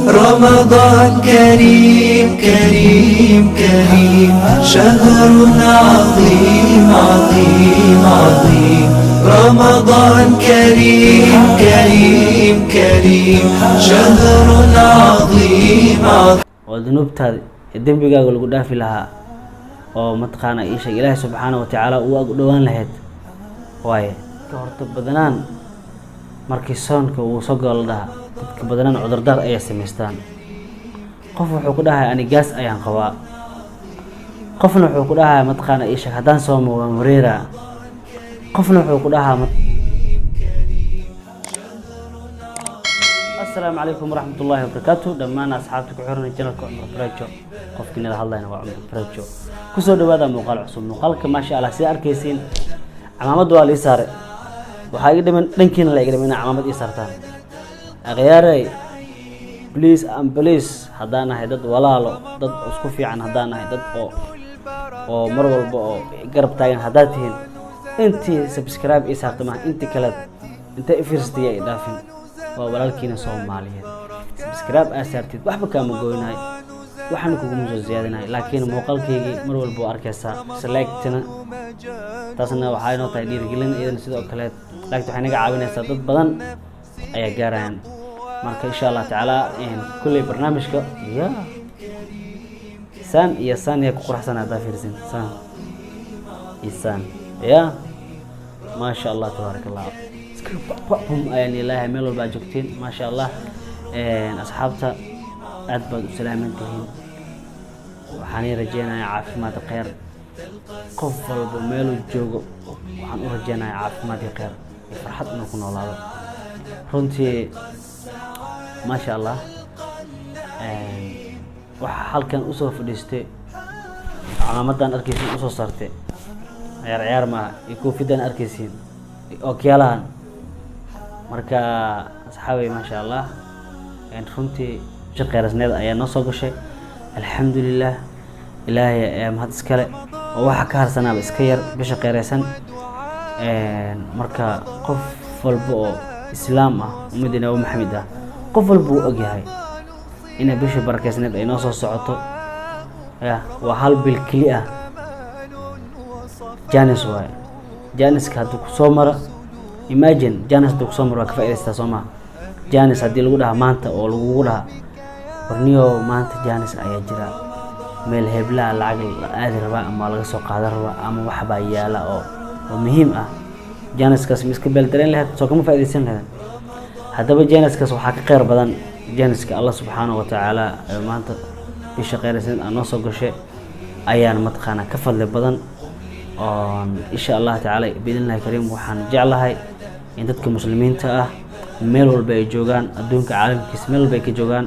رمضان كريم كريم كريم، شهر عظيم عظيم عظيم. رمضان كريم كريم كريم، شهر عظيم عظيم. وذنوبتها الدنبيغا lagu dhaafi lahaa oo matqaana isha Ilaahay subhanahu wa ta'ala uu ag dhawaan lahayd waaye ka horta badanaan markii soonka uu soo galdaa dadka badanaan cudurdaar ay sameystaan. qof wuxuu ku dhahay ani gaas ayaan qabaa, qofna wuxuu ku dhahay matqaana isha hadaan soomo waan wareera, qofna wuxuu ku dhahaa السلام عليكم ورحمة الله وبركاته. دمانا أصحابتي كحورنا جنالك عمر بريجو قفكي نلا هالله waa عمر بريجو كسو دوادا muuqaal cusub. muuqaalka ma sha Allah sida arkaysiin camaamad waa li saare waxa iga dhiman dhankiina la iga dhiman camaamad ii saartaan aqyaaray please and please hadaan ahay dad walaalo dad isku fiican hadaan ahay dad oo mar walba oo garab taagan hadaad tihiin intii subscribe ii saartama intii kale inta fiirsiya ii dhaafin waa walaalkiina Soomaaliyeed. subscribe asaartid waxba ka ma gooynaay waxaan kugu soo ziyaadinaay laakiin muuqaalkayga mar walba oo arkaysa select-na taasna waxa ay noo tahay dhiirigelin idan sidoo kale laakiin waxay naga caawinaysaa dad badan ayaa gaarayaan. marka insha Allah taala kulli barnaamijka san ya ku qurxsanaa fiirsin san ya ma sha Allah tabarakallah ayaan ilaahay meel walba joogtiin ma sha Allah. asxaabta aad baad u salaamantihiin waxaan rajeynayaa caafimaad khayr qof walba meel uu joogo waxaan u rajeynayaa caafimaad iyo khayr iyo farxad inuu ku noolaado runtii ma sha Allah. waxa halkan u soo fadhiistay calaamadan arkaysiin u soo saartay ciyaar ma iyo koofidan arkaysiin oo kiyalaan marka asxaabay ma sha Allah runtii shaqeyrasneed ayaa noo soo gashay alxamdulillah. ilaahay ayaa mahad iskale oo waxa ka harsanaaba iska yar bisha qeyraysan. marka qof walba oo islaam ah ummadina oo maxamed ah qof walba uu og yahay in bisha barakeysneed ay noo soo socoto waa hal bil kali ah jaanis waay. jaaniska haduu ku soo mara imagine jaanis haduu ku soo mara ka faa'iideysta Soomaa. jaanis hadii lagu dhaha maanta oo lagu dhaha warniyo maanta jaanis ayaa jira meel hebla lacag la aadi raba ama laga soo qaadan raba ama wax baa yaala oo muhiim ah jaaniskaas miska beel dareen lahayd soo kama faa'iideysan lahayd. hadaba jaaniskaas waxa ka qeyr badan jaaniska Allah subhanahu wa ta'ala maanta bisha qeyraysan aan soo gashay ayaan matqaana ka fadli badan oo insha Allah ta'ala biidnaahi kariim waxaan jeclahay in dadka muslimiinta ah meel walba ay joogaan adduunka caalamkiisa meel walba ay ka joogaan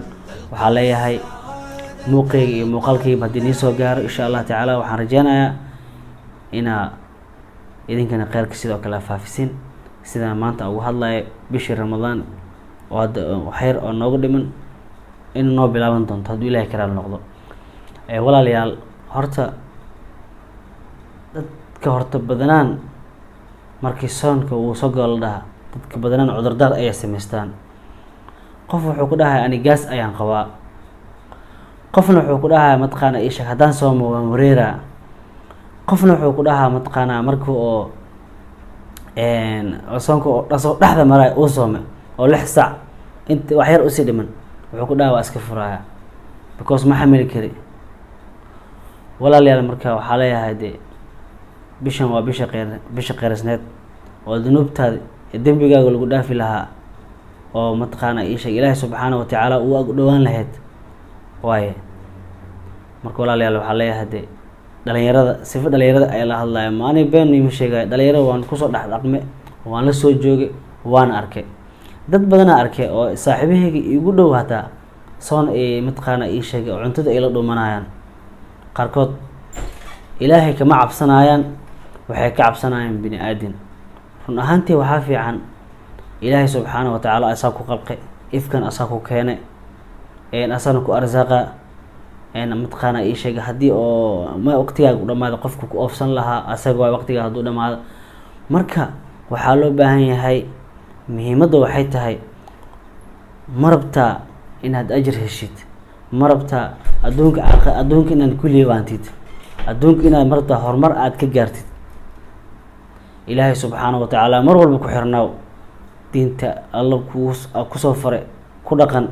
waxaa leeyahay muuqayga iyo muuqaalkayga hadii ni soo gaaro insha Allah ta'ala waxaan rajeynayaa ina idinkana qeyrka sidoo kale faafisin sida maanta ugu hadlayo bishii Ramadaan oo waxyar oo nooga dhiman in noo bilaaban doonto haduu Ilaahay karaal noqdo. walaalayaal horta dadka horta badanaan markii soonka uu soo galdaa dadka badanaan cudurdaar ay sameystaan. qof wuxuu ku dhahay ani gaas ayaan qabaa, qofna wuxuu ku dhahay matqaana isha hadaan soomo waan wareera, qofna wuxuu ku dhahaa matqaana markii oo soonka dhaxda maray uu soomay oo 6 saac inta wax yar u sii dhiman wuxuu ku dhahaa waa iska furaaya because ma xamili kari. walaalayaal marka waxa leeyahay bishan waa bisha qeyrasneed oo dunuubtaada dembigaaga lagu dhaafi lahaa oo matqaana isha Ilaahay subhanahu wa ta'ala uu ag dhawaan lahayd waaye. marka walaalayaal waxa leeyahay dhalinyarada sifa dhalinyarada ay la hadlayaan maani been iyo sheegay dhalinyarada waan ku soo dhaxdhaqme waan la soo joogay waan arkay dad badan arkay oo saaxiibahayga igu dhow hata soon ee matqaana ii sheegay oo cuntada ay la dhumanayaan qarkood Ilaahay kama cabsanayaan waxay ka cabsanayaan bini aadin. run ahaantii waxa fiican Ilaahay subhanahu wa ta'ala asaa ku qalqay ifkan asaa ku keenay asana ku arsaqa mataqaana ii sheega haddii oo ma waqtigaaga u dhamaado qofka ku oofsan lahaa asaga waa waqtigaa hadduu dhamaado. marka waxaa loo baahan yahay, muhiimadda waxay tahay ma rabtaa inaad ajir heshid, ma rabtaa adduunka inaad ku liibaantid, adduunka inaad marabtaa horumar aad ka gaartid. ilaahay subxaanahu watacaala mar walba ku xirnaaw, diinta alla kusoo fare ku dhaqan,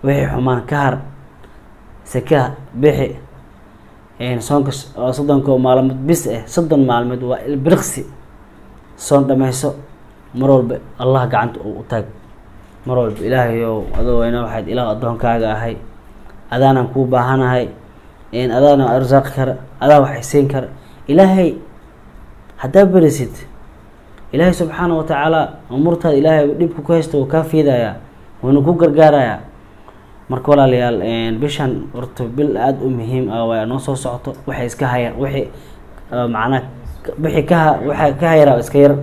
wixii xumaan ka har, sakaha bixi, soonka soddonka maalmood bis 30 maalmood waa ilbiriqsi, soon dhamayso. mar walba allah gacanta u taag, mar walba ilaahayow adoo weyna waxaad ilaah addoonkaaga ahay, adaanaan kuu baahanahay, adaana arsaaqi kara, adaa waxay siin kara. ilaahay haddaa berisid, ilaahay subxaana watacaala umuurtaada ilaahay dhibka ku haysta wuu kaa fiidayaa, wuuna ku gargaarayaa. marka walaalayaal bishan horta bil aada u muhiim ah waa noo soo socoto. waxay iska hayaan wixii macnaa waxa ka hayraa iska yar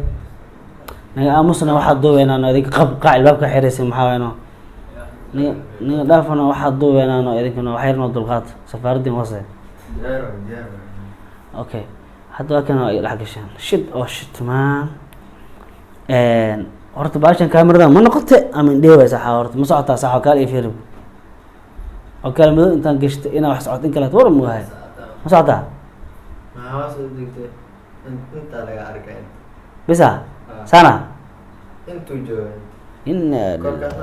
naga aamusna, waxaad duubeynaan idinka qaac ilbaabka xiraysa maxaa weyno naga dhaafana, waxaad duubeynaan idinkana wax yarnoo dulqaad safaaraddii hoose. okay hadda waa kan ay dhex gashaan shit maan. horta baashan kaamiradan ma noqote ama indheeba saxa horta ma socotaa sax oo kale iyo fiirib oo kale madow intaan gashta inaa wax socod in kale war mu yahay ma socotaa inta laga arkay bisa sana intuu jooga in kolkaas